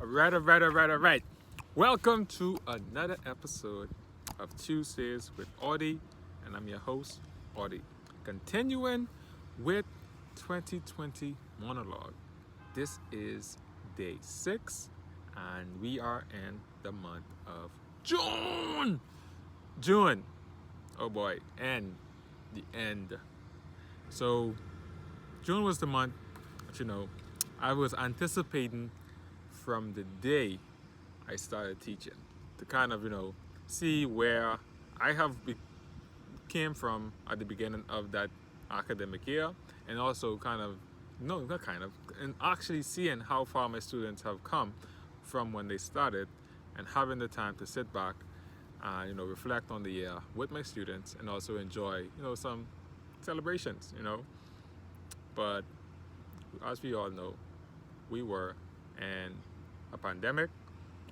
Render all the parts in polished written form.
All right. Welcome to another episode of Tuesdays with Audie, and I'm your host, Audie. Continuing with 2020 Monologue. This is day 6, and we are in the month of June. June. Oh boy, and the end. So, June was the month that, I was anticipating from the day I started teaching to kind of, see where I came from at the beginning of that academic year, and also and actually seeing how far my students have come from when they started, and having the time to sit back and, reflect on the year with my students and also enjoy, some celebrations, But as we all know, we were in a pandemic,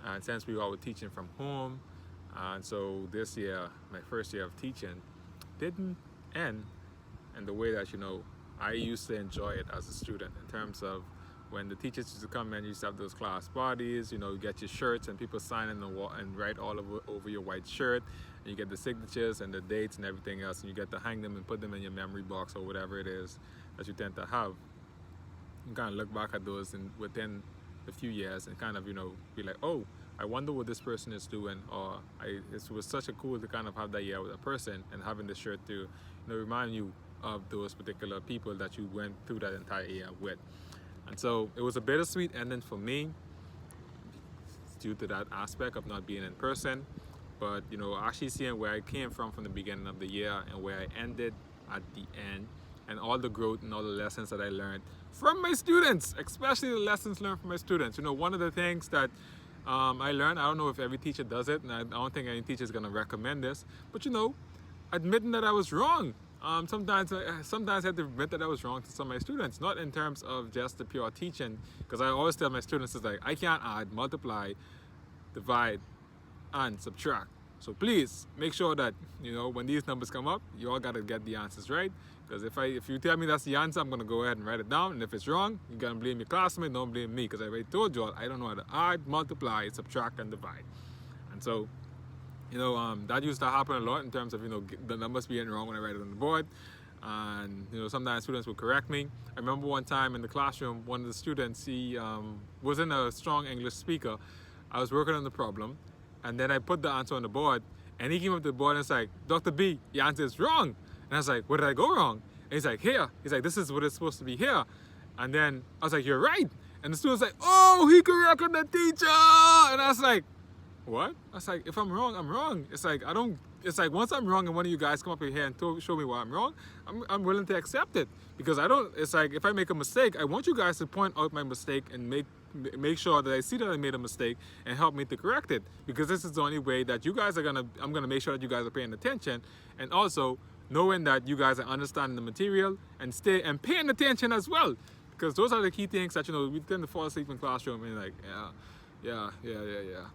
and since we were all teaching from home, and so this year, my first year of teaching, didn't end in the way that I used to enjoy it as a student. In terms of when the teachers used to come in, you used to have those class parties. You get your shirts and people sign in the wall and write all over your white shirt, and you get the signatures and the dates and everything else, and you get to hang them and put them in your memory box or whatever it is that you tend to have. You kind of look back at those and within a few years and kind of, be like, oh, I wonder what this person is doing, or it was such a cool to kind of have that year with a person and having the shirt to, remind you of those particular people that you went through that entire year with. And so it was a bittersweet ending for me due to that aspect of not being in person, but, actually seeing where I came from the beginning of the year and where I ended at the end, and all the growth and all the lessons that I learned from my students, especially the lessons learned from my students. One of the things that I learned, I don't know if every teacher does it, and I don't think any teacher is going to recommend this, but admitting that I was wrong. Sometimes I had to admit that I was wrong to some of my students, not in terms of just the pure teaching, because I always tell my students, it's like, I can't add, multiply, divide, and subtract. So please make sure that, when these numbers come up, you all got to get the answers right. Because if you tell me that's the answer, I'm going to go ahead and write it down. And if it's wrong, you're going to blame your classmate, don't blame me. Because I already told you all, I don't know how to add, multiply, subtract, and divide. And so, that used to happen a lot in terms of, the numbers being wrong when I write it on the board. And, sometimes students would correct me. I remember one time in the classroom, one of the students, he wasn't a strong English speaker. I was working on the problem. And then I put the answer on the board. And he came up to the board and it's like, Dr. B, your answer is wrong. And I was like, where did I go wrong? And he's like, here. He's like, this is what it's supposed to be here. And then I was like, you're right. And the student's like, oh, he corrected the teacher. And I was like, what? I was like, if I'm wrong, I'm wrong. It's like, once I'm wrong and one of you guys come up here and show me why I'm wrong, I'm willing to accept it. Because it's like, if I make a mistake, I want you guys to point out my mistake and make sure that I see that I made a mistake and help me to correct it. Because this is the only way that I'm gonna make sure that you guys are paying attention, and also knowing that you guys are understanding the material and paying attention as well. Because those are the key things that, we tend to fall asleep in classroom and like, yeah.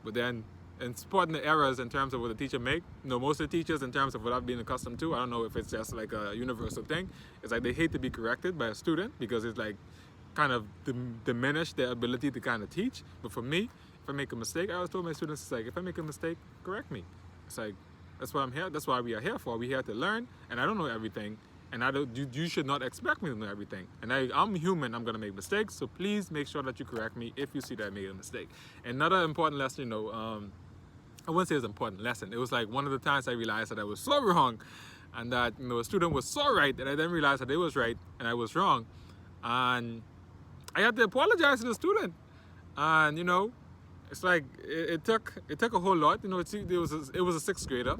But then, and spotting the errors in terms of what the teacher make, most of the teachers, in terms of what I've been accustomed to, I don't know if it's just like a universal thing, it's like they hate to be corrected by a student because it's like kind of diminish their ability to kind of teach. But for me, if I make a mistake, I always told my students, it's like, if I make a mistake, correct me. It's like, that's why I'm here. That's why we are here for. We're here to learn, and I don't know everything, and you should not expect me to know everything. And I'm human. I'm gonna make mistakes. So please make sure that you correct me if you see that I made a mistake. Another important lesson, I wouldn't say it's an important lesson. It was like one of the times I realized that I was so wrong, and that a student was so right, that I then realized that they was right and I was wrong, and I had to apologize to the student, and it's like it took a whole lot. It was a sixth grader,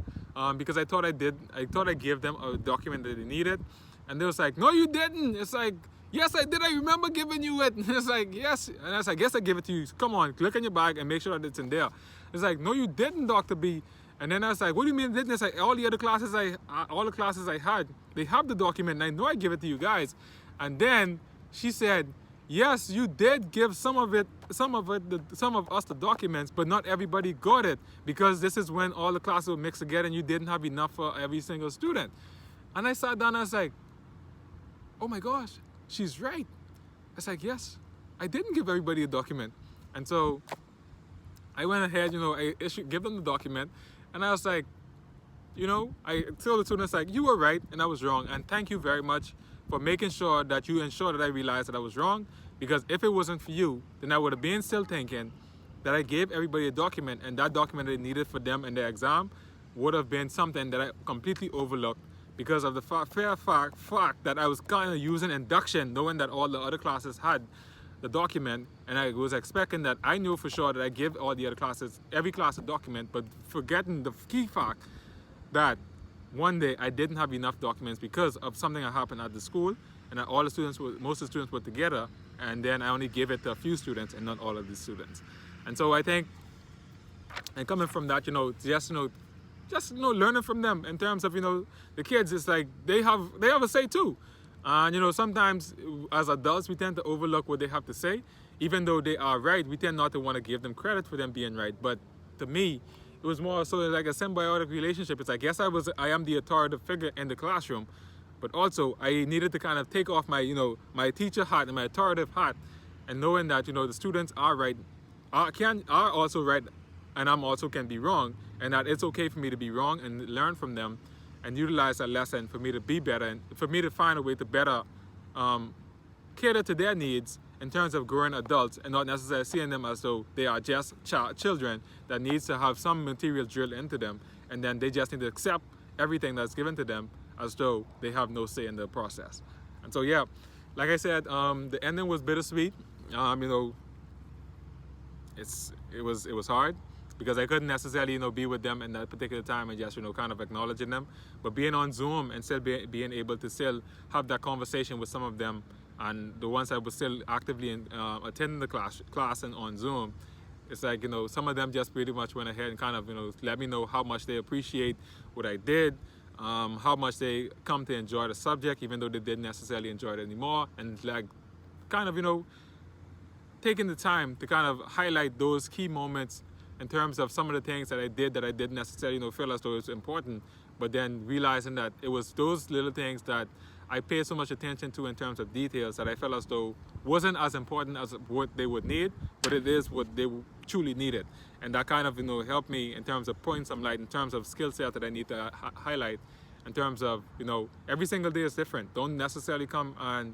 because I thought I gave them a document that they needed, and they was like, no, you didn't. It's like, yes, I did. I remember giving you it. And it's like, yes, and I was like, yes, I gave it to you. Come on, look in your bag and make sure that it's in there. It's like, no, you didn't, Dr. B. And then I was like, what do you mean didn't? It's like, all the classes I had, they have the document, and I know I give it to you guys. And then she said, yes, you did give some of us the documents, but not everybody got it, because this is when all the classes were mixed together and you didn't have enough for every single student. And I sat down and I was like, oh my gosh, she's right. I was like, yes, I didn't give everybody a document. And so I went ahead, I give them the document, and I was like, I told the students, like, you were right and I was wrong, and thank you very much for making sure that you ensured that I realized that I was wrong, because if it wasn't for you, then I would have been still thinking that I gave everybody a document, and that document they needed for them in their exam would have been something that I completely overlooked because of the fact that I was kind of using induction, knowing that all the other classes had the document, and I was expecting that I knew for sure that I give all the other classes, every class a document, but forgetting the key fact that one day I didn't have enough documents because of something that happened at the school, and that most of the students were together, and then I only gave it to a few students and not all of the students. And so I think, and coming from that, learning from them in terms of, the kids, it's like they have a say too. And sometimes as adults we tend to overlook what they have to say, even though they are right. We tend not to want to give them credit for them being right. But to me, it was more so like a symbiotic relationship. It's like, yes, I am the authoritative figure in the classroom, but also I needed to kind of take off my my teacher hat and my authoritative hat, and knowing that the students are right, are also right, and I'm also can be wrong, and that it's okay for me to be wrong and learn from them and utilize that lesson for me to be better, and for me to find a way to better cater to their needs in terms of growing adults, and not necessarily seeing them as though they are just children that needs to have some material drilled into them, and then they just need to accept everything that's given to them as though they have no say in the process. And so, yeah, like I said, the ending was bittersweet. It was hard, because I couldn't necessarily be with them in that particular time and just kind of acknowledging them, but being on Zoom and still being able to still have that conversation with some of them, and the ones that were still actively attending the class and on Zoom, it's like some of them just pretty much went ahead and kind of let me know how much they appreciate what I did, how much they come to enjoy the subject even though they didn't necessarily enjoy it anymore, and like kind of taking the time to kind of highlight those key moments in terms of some of the things that I did that I didn't necessarily feel as though it was important, but then realizing that it was those little things that I paid so much attention to in terms of details that I felt as though wasn't as important as what they would need, but it is what they truly needed. And that kind of helped me in terms of putting some light in terms of skill set that I need to highlight, in terms of every single day is different. Don't necessarily come and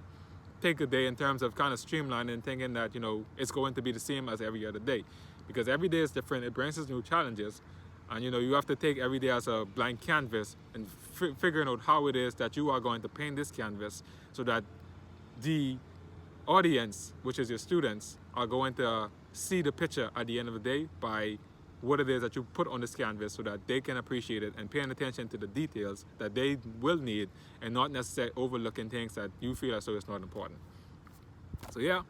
take a day in terms of kind of streamlining, thinking that it's going to be the same as every other day, because every day is different. It brings us new challenges, and you have to take every day as a blank canvas and figuring out how it is that you are going to paint this canvas so that the audience, which is your students, are going to see the picture at the end of the day by what it is that you put on this canvas, so that they can appreciate it and paying attention to the details that they will need, and not necessarily overlooking things that you feel as though it's not important. So yeah,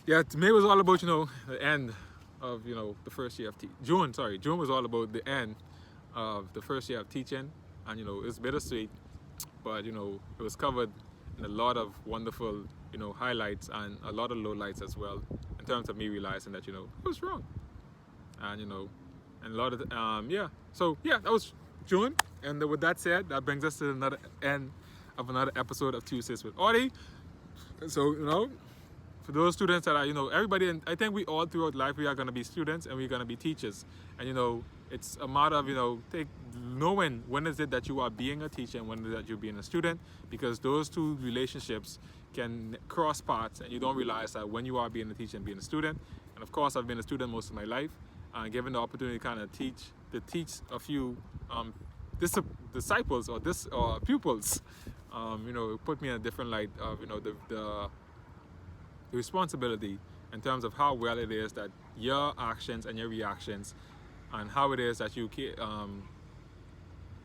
to me it was all about the end of the first year of June was all about the end of the first year of teaching, and it's bittersweet, but it was covered in a lot of wonderful highlights and a lot of lowlights as well, in terms of me realizing that I was wrong, and and a lot of so yeah, that was June. And with that said, that brings us to another end of another episode of Tuesdays with Audie. So for those students that are everybody, and I think we all throughout life, we are going to be students and we're going to be teachers, and it's a matter of knowing when is it that you are being a teacher and when is it that you're being a student, because those two relationships can cross paths and you don't realize that when you are being a teacher and being a student. And of course, I've been a student most of my life, given the opportunity to kind of teach a few disciples or pupils, it put me in a different light of the responsibility in terms of how well it is that your actions and your reactions, and how it is that you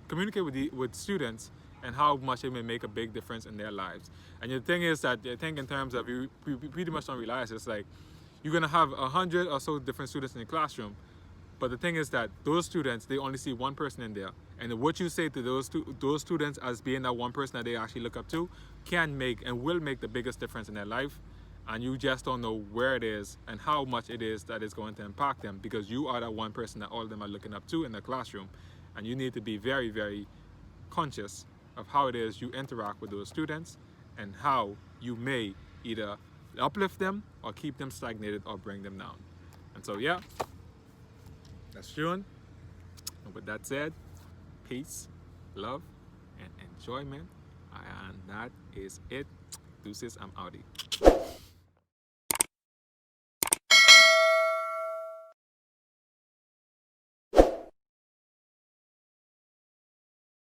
communicate with students, and how much it may make a big difference in their lives. And the thing is that I think in terms of you pretty much don't realize, it's like you're gonna have 100 or so different students in the classroom, but the thing is that those students, they only see one person in there, and what you say to those students as being that one person that they actually look up to can make and will make the biggest difference in their life. And you just don't know where it is and how much it is that is going to impact them, because you are that one person that all of them are looking up to in the classroom. And you need to be very, very conscious of how it is you interact with those students, and how you may either uplift them or keep them stagnated or bring them down. And so yeah, as shown. And with that said, peace, love, and enjoyment. And that is it. Deuces, I'm outie.